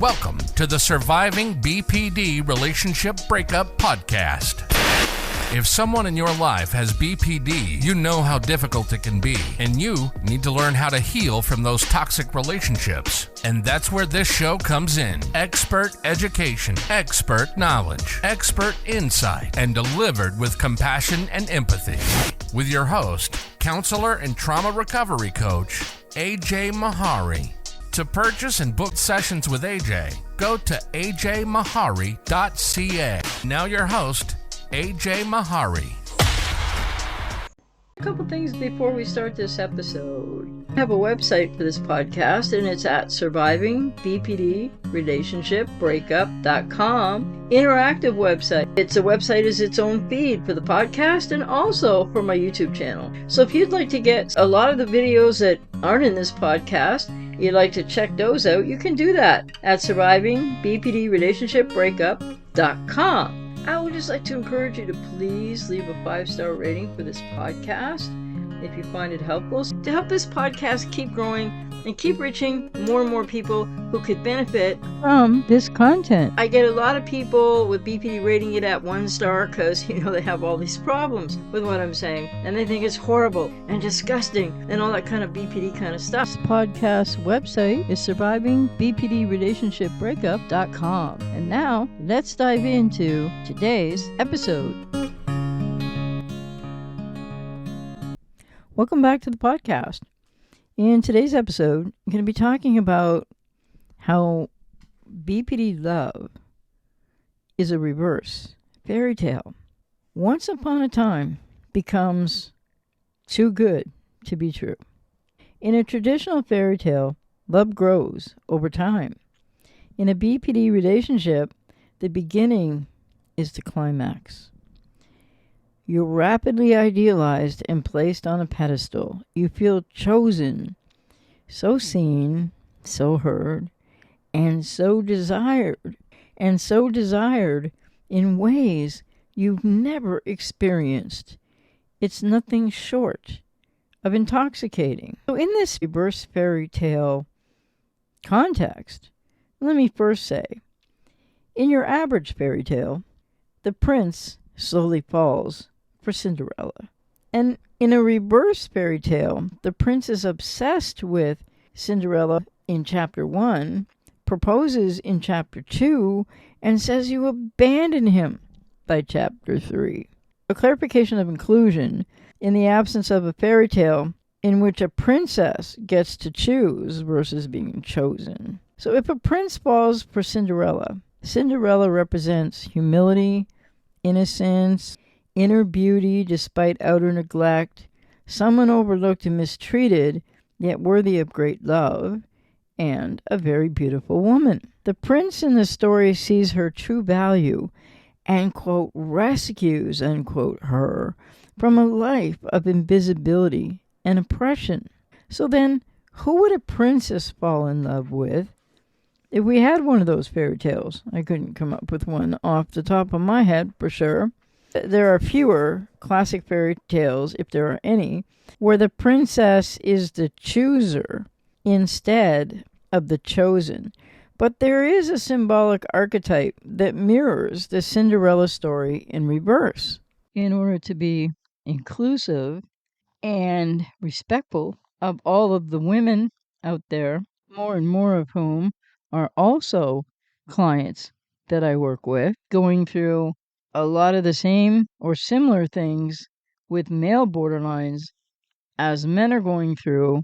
Welcome to the Surviving BPD Relationship Breakup Podcast. If someone in your life has BPD, you know how difficult it can be, and you need to learn how to heal from those toxic relationships. And that's where this show comes in. Expert education, expert knowledge, expert insight, and delivered with compassion and empathy. With your host, counselor and trauma recovery coach, AJ Mahari. To purchase and book sessions with AJ, go to ajmahari.ca. Now your host, AJ Mahari. A couple things before we start this episode. I have a website for this podcast, and it's at survivingbpdrelationshipbreakup.com. Interactive website. It's a website is its own feed for the podcast and also for my YouTube channel. So if you'd like to get a lot of the videos that aren't in this podcast, you'd like to check those out, you can do that at survivingbpdrelationshipbreakup.com. I would just like to encourage you to please leave a 5-star rating for this podcast if you find it helpful, to help this podcast keep growing and keep reaching more and more people who could benefit from this content. I get a lot of people with BPD rating it at 1 star because, they have all these problems with what I'm saying, and they think it's horrible and disgusting and all that kind of BPD kind of stuff. This podcast website is survivingbpdrelationshipbreakup.com. And now, let's dive into today's episode. Welcome back to the podcast. In today's episode, I'm going to be talking about how BPD love is a reverse fairy tale. Once upon a time becomes too good to be true. In a traditional fairy tale, love grows over time. In a BPD relationship, the beginning is the climax. You're rapidly idealized and placed on a pedestal. You feel chosen, so seen, so heard, and so desired in ways you've never experienced. It's nothing short of intoxicating. So in this reverse fairy tale context, let me first say, in your average fairy tale, the prince slowly falls for Cinderella. And in a reverse fairy tale, the prince is obsessed with Cinderella in chapter 1, proposes in chapter 2, and says you abandon him by chapter 3. A clarification of inclusion: in the absence of a fairy tale in which a princess gets to choose versus being chosen. So if a prince falls for Cinderella, Cinderella represents humility, innocence, inner beauty despite outer neglect, someone overlooked and mistreated, yet worthy of great love, and a very beautiful woman. The prince in the story sees her true value and, quote, rescues, unquote, her from a life of invisibility and oppression. So then, who would a princess fall in love with if we had one of those fairy tales? I couldn't come up with one off the top of my head for sure. There are fewer classic fairy tales, if there are any, where the princess is the chooser instead of the chosen. But there is a symbolic archetype that mirrors the Cinderella story in reverse. In order to be inclusive and respectful of all of the women out there, more and more of whom are also clients that I work with, going through a lot of the same or similar things with male borderlines as men are going through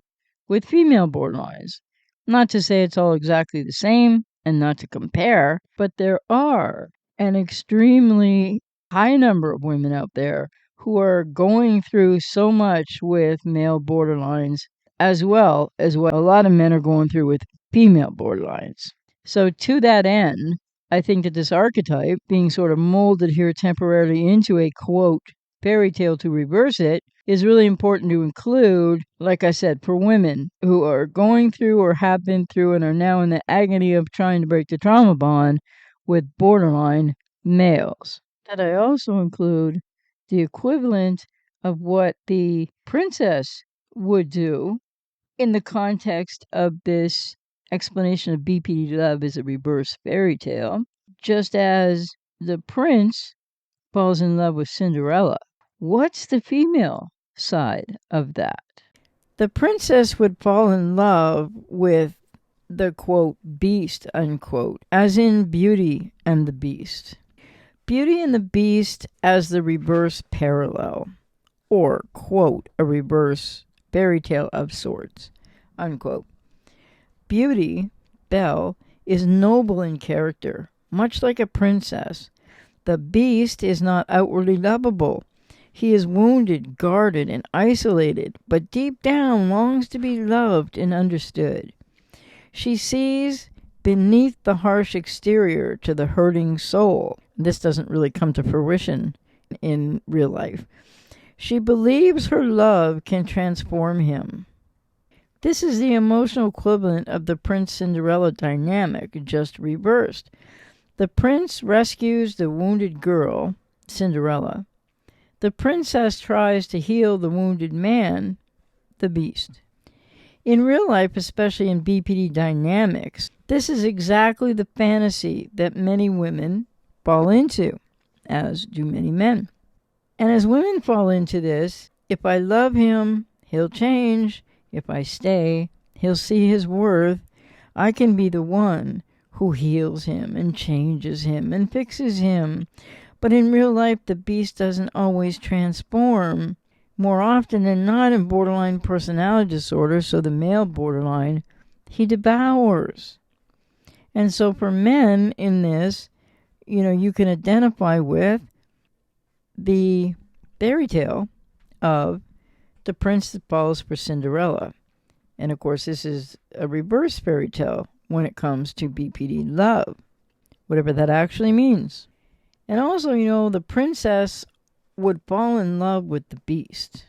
with female borderlines. Not to say it's all exactly the same and not to compare, but there are an extremely high number of women out there who are going through so much with male borderlines as well as what a lot of men are going through with female borderlines. So to that end, I think that this archetype, being sort of molded here temporarily into a, quote, fairy tale to reverse it, is really important to include, like I said, for women who are going through or have been through and are now in the agony of trying to break the trauma bond with borderline males. That I also include the equivalent of what the princess would do in the context of this explanation of BPD love is a reverse fairy tale, just as the prince falls in love with Cinderella. What's the female side of that? The princess would fall in love with the, quote, beast, unquote, as in Beauty and the Beast. Beauty and the Beast as the reverse parallel, or, quote, a reverse fairy tale of sorts, unquote. Beauty, Belle, is noble in character, much like a princess. The Beast is not outwardly lovable. He is wounded, guarded, and isolated, but deep down longs to be loved and understood. She sees beneath the harsh exterior to the hurting soul. This doesn't really come to fruition in real life. She believes her love can transform him. This is the emotional equivalent of the Prince-Cinderella dynamic, just reversed. The prince rescues the wounded girl, Cinderella. The princess tries to heal the wounded man, the Beast. In real life, especially in BPD dynamics, this is exactly the fantasy that many women fall into, as do many men. And as women fall into this, if I love him, he'll change. If I stay, he'll see his worth. I can be the one who heals him and changes him and fixes him. But in real life, the beast doesn't always transform. More often than not, in borderline personality disorder, so the male borderline, he devours. And so for men in this, you can identify with the fairy tale of the prince that falls for Cinderella. And of course, this is a reverse fairy tale when it comes to BPD love, whatever that actually means. And also, the princess would fall in love with the beast,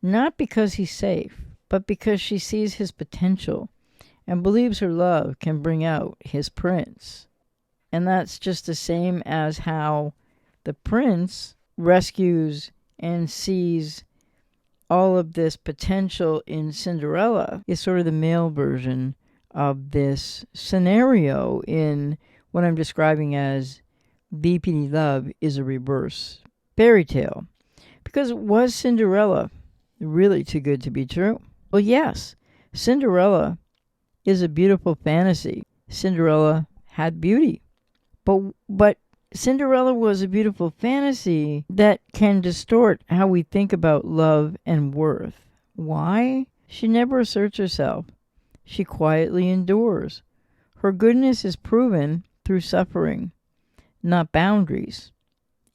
not because he's safe, but because she sees his potential and believes her love can bring out his prince. And that's just the same as how the prince rescues and sees all of this potential in Cinderella is sort of the male version of this scenario in what I'm describing as BPD love is a reverse fairy tale. Because was Cinderella really too good to be true? Well, yes. Cinderella is a beautiful fantasy. Cinderella had beauty. But Cinderella was a beautiful fantasy that can distort how we think about love and worth. Why? She never asserts herself. She quietly endures. Her goodness is proven through suffering, not boundaries.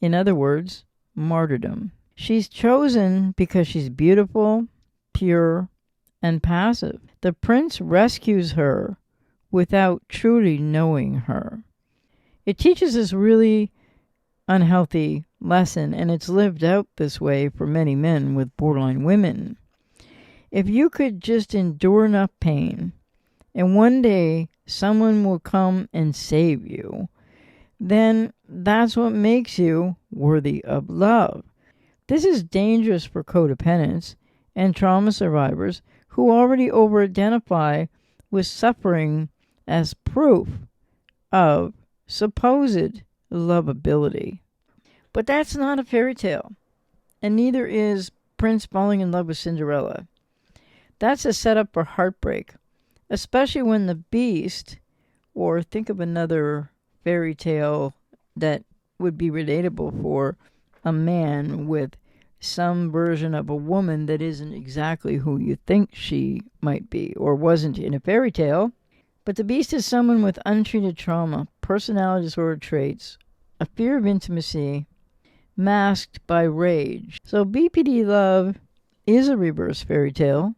In other words, martyrdom. She's chosen because she's beautiful, pure, and passive. The prince rescues her without truly knowing her. It teaches this really unhealthy lesson, and it's lived out this way for many men with borderline women. If you could just endure enough pain, and one day someone will come and save you, then that's what makes you worthy of love. This is dangerous for codependents and trauma survivors who already over-identify with suffering as proof of supposed lovability. But that's not a fairy tale, and neither is Prince falling in love with Cinderella. That's a setup for heartbreak, especially when the beast, or think of another fairy tale that would be relatable for a man with some version of a woman that isn't exactly who you think she might be or wasn't in a fairy tale. But the beast is someone with untreated trauma, personality disorder traits, a fear of intimacy, masked by rage. So BPD love is a reverse fairy tale.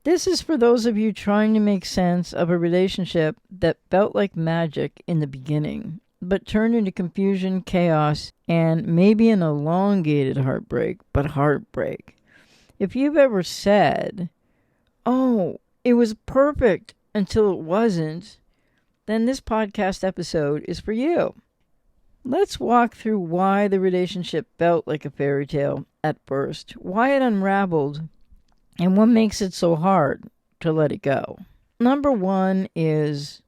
This is for those of you trying to make sense of a relationship that felt like magic in the beginning, but turned into confusion, chaos, and maybe an elongated heartbreak, but heartbreak. If you've ever said, "Oh, it was perfect until it wasn't," then this podcast episode is for you. Let's walk through why the relationship felt like a fairy tale at first, why it unraveled, and what makes it so hard to let it go. Number one is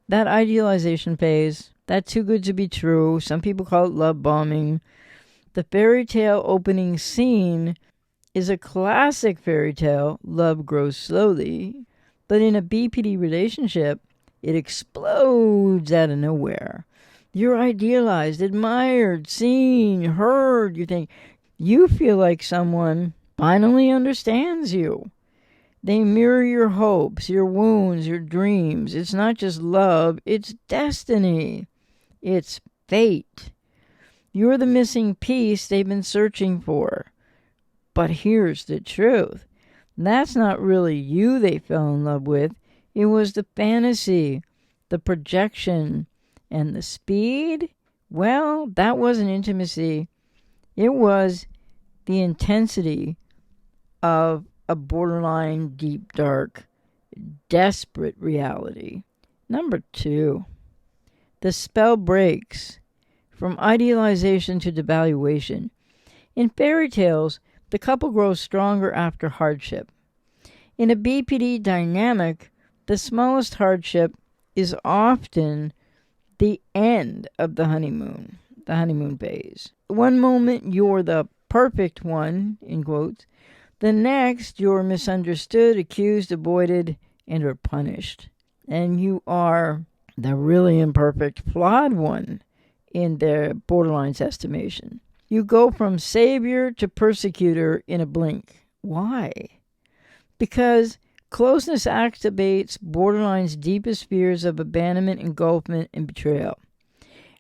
that idealization phase. That too good to be true. Some people call it love bombing. The fairy tale opening scene is a classic fairy tale. Love grows slowly. But in a BPD relationship, it explodes out of nowhere. You're idealized, admired, seen, heard. You feel like someone finally understands you. They mirror your hopes, your wounds, your dreams. It's not just love, it's destiny. It's fate. You're the missing piece they've been searching for. But here's the truth. That's not really you they fell in love with. It was the fantasy, the projection, and the speed. Well, that wasn't intimacy. It was the intensity of a borderline, deep, dark, desperate reality. Number two, the spell breaks from idealization to devaluation. In fairy tales, the couple grows stronger after hardship. In a BPD dynamic, the smallest hardship is often the end of the honeymoon phase. One moment you're the perfect one, in quotes. The next you're misunderstood, accused, avoided, and are punished. And you are the really imperfect, flawed one in their borderline's estimation. You go from savior to persecutor in a blink. Why? Because closeness activates borderline's deepest fears of abandonment, engulfment, and betrayal.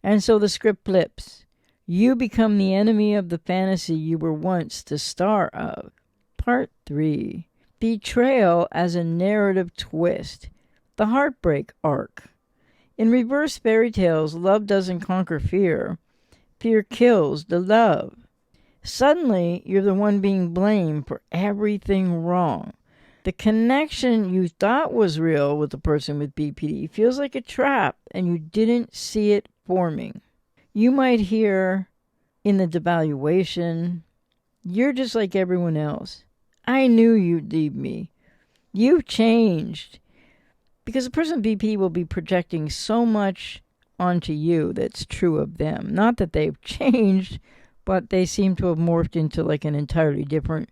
And so the script flips. You become the enemy of the fantasy you were once the star of. Part 3. Betrayal as a narrative twist. The heartbreak arc. In reverse fairy tales, love doesn't conquer fear. Fear kills the love. Suddenly, you're the one being blamed for everything wrong. The connection you thought was real with the person with BPD feels like a trap, and you didn't see it forming. You might hear in the devaluation, "You're just like everyone else. I knew you'd leave me. You've changed." Because the person with BPD will be projecting so much onto you that's true of them. Not that they've changed, but they seem to have morphed into like an entirely different,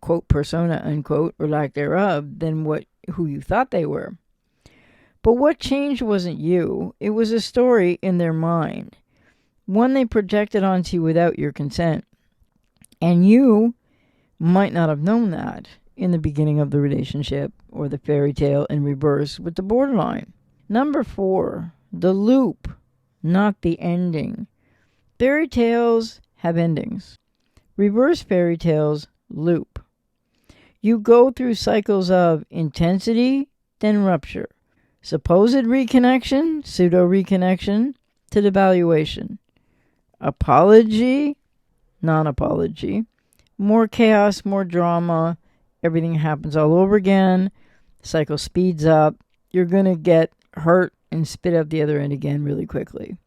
quote, persona, unquote, or lack thereof, than who you thought they were. But what changed wasn't you. It was a story in their mind. One they projected onto you without your consent. And you might not have known that in the beginning of the relationship or the fairy tale in reverse with the borderline. Number 4, the loop, not the ending. Fairy tales have endings. Reverse fairy tales loop. You go through cycles of intensity, then rupture. Supposed reconnection, pseudo reconnection, to devaluation. Apology, non-apology. More chaos, more drama. Everything happens all over again. Cycle speeds up. You're going to get hurt and spit out the other end again really quickly.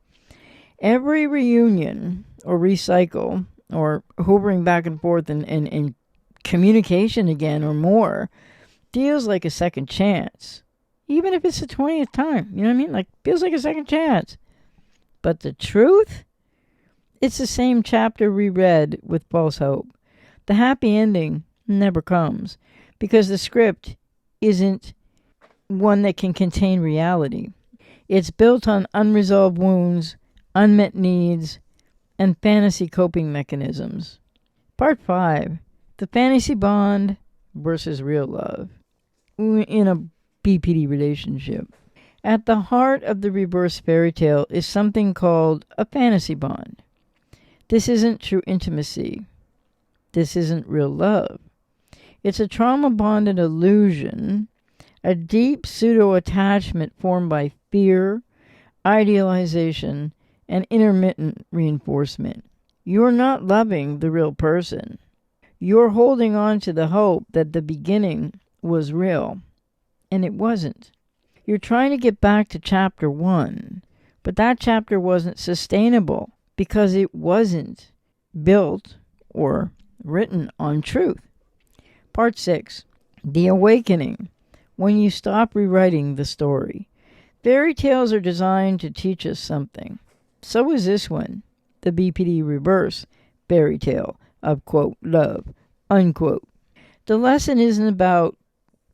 Every reunion or recycle or hovering back and forth and communication again or more feels like a second chance. Even if it's the 20th time. You know what I mean? Like, feels like a second chance. But the truth? It's the same chapter reread with false hope. The happy ending never comes because the script isn't one that can contain reality. It's built on unresolved wounds, unmet needs, and fantasy coping mechanisms. Part 5. The fantasy bond versus real love in a BPD relationship. At the heart of the reverse fairy tale is something called a fantasy bond. This isn't true intimacy. This isn't real love. It's a trauma-bonded illusion, a deep pseudo-attachment formed by fear, idealization, and intermittent reinforcement. You're not loving the real person. You're holding on to the hope that the beginning was real, and it wasn't. You're trying to get back to chapter 1, but that chapter wasn't sustainable because it wasn't built or written on truth. Part 6. The awakening. when you stop rewriting the story. Fairy tales are designed to teach us something. So is this one, the BPD reverse fairy tale of, quote, love, unquote. The lesson isn't about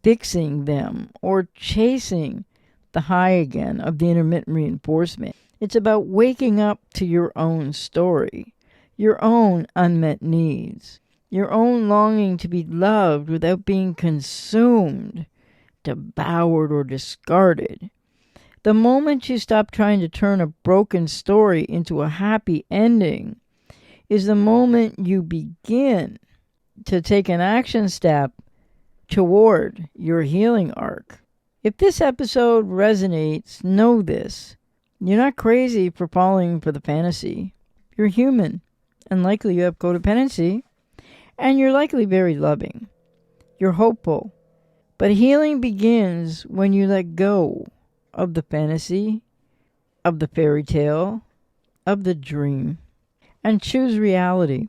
fixing them or chasing the high again of the intermittent reinforcement. It's about waking up to your own story, your own unmet needs, your own longing to be loved without being consumed, devoured, or discarded. The moment you stop trying to turn a broken story into a happy ending is the moment you begin to take an action step toward your healing arc. If this episode resonates, know this. You're not crazy for falling for the fantasy. You're human, and likely you have codependency, and you're likely very loving. You're hopeful. But healing begins when you let go of the fantasy, of the fairy tale, of the dream, and choose reality.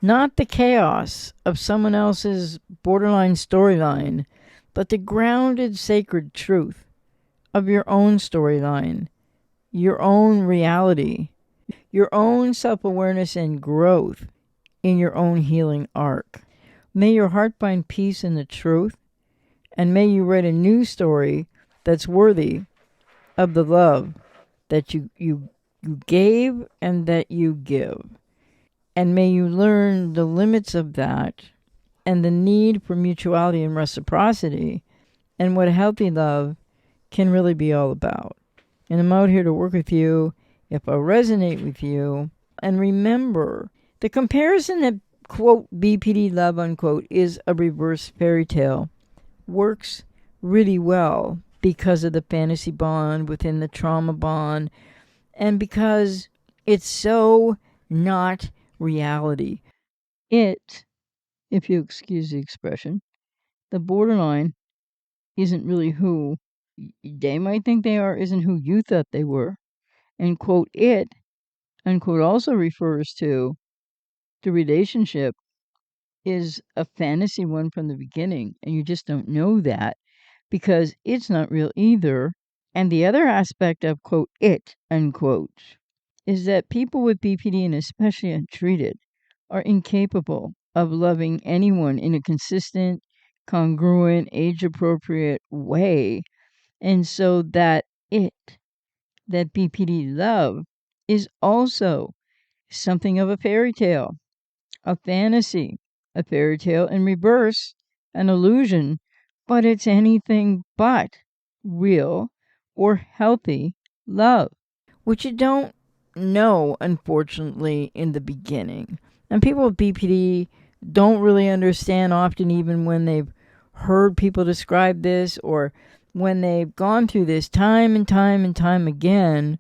Not the chaos of someone else's borderline storyline, but the grounded sacred truth of your own storyline, your own reality, your own self-awareness and growth in your own healing arc. May your heart find peace in the truth, and may you write a new story that's worthy of the love that you gave and that you give. And may you learn the limits of that and the need for mutuality and reciprocity and what healthy love can really be all about. And I'm out here to work with you if I resonate with you. And remember, the comparison that, quote, BPD love, unquote, is a reverse fairy tale works really well because of the fantasy bond within the trauma bond and because it's so not reality. It, if you excuse the expression, the borderline isn't really who they might think they are, isn't who you thought they were. And, quote, it, unquote, also refers to the relationship is a fantasy one from the beginning, and you just don't know that because it's not real either. And the other aspect of, quote, it, unquote, is that people with BPD, and especially untreated, are incapable of loving anyone in a consistent, congruent, age-appropriate way. And so that BPD love, is also something of a fairy tale, a fantasy, a fairy tale in reverse, an illusion, but it's anything but real or healthy love, which you don't know, unfortunately, in the beginning. And people with BPD don't really understand often, even when they've heard people describe this or when they've gone through this time and time and time again,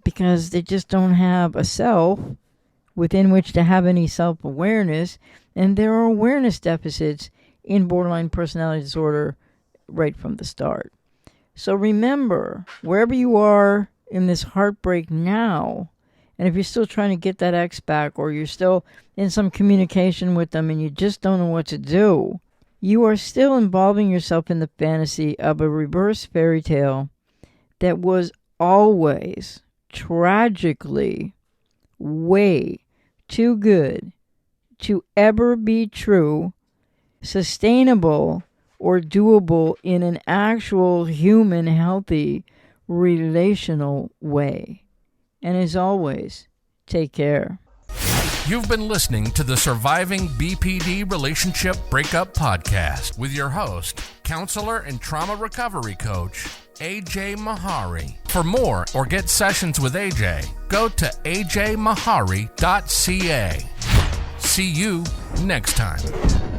because they just don't have a self within which to have any self-awareness. And there are awareness deficits in borderline personality disorder right from the start. So remember, wherever you are in this heartbreak now, and if you're still trying to get that ex back, or you're still in some communication with them and you just don't know what to do, you are still involving yourself in the fantasy of a reverse fairy tale that was always tragically way too good to ever be true, sustainable, or doable in an actual human, healthy, relational way. And as always, take care. You've been listening to the Surviving BPD Relationship Breakup Podcast with your host, counselor and trauma recovery coach, AJ Mahari. For more or get sessions with AJ, go to ajmahari.ca. See you next time.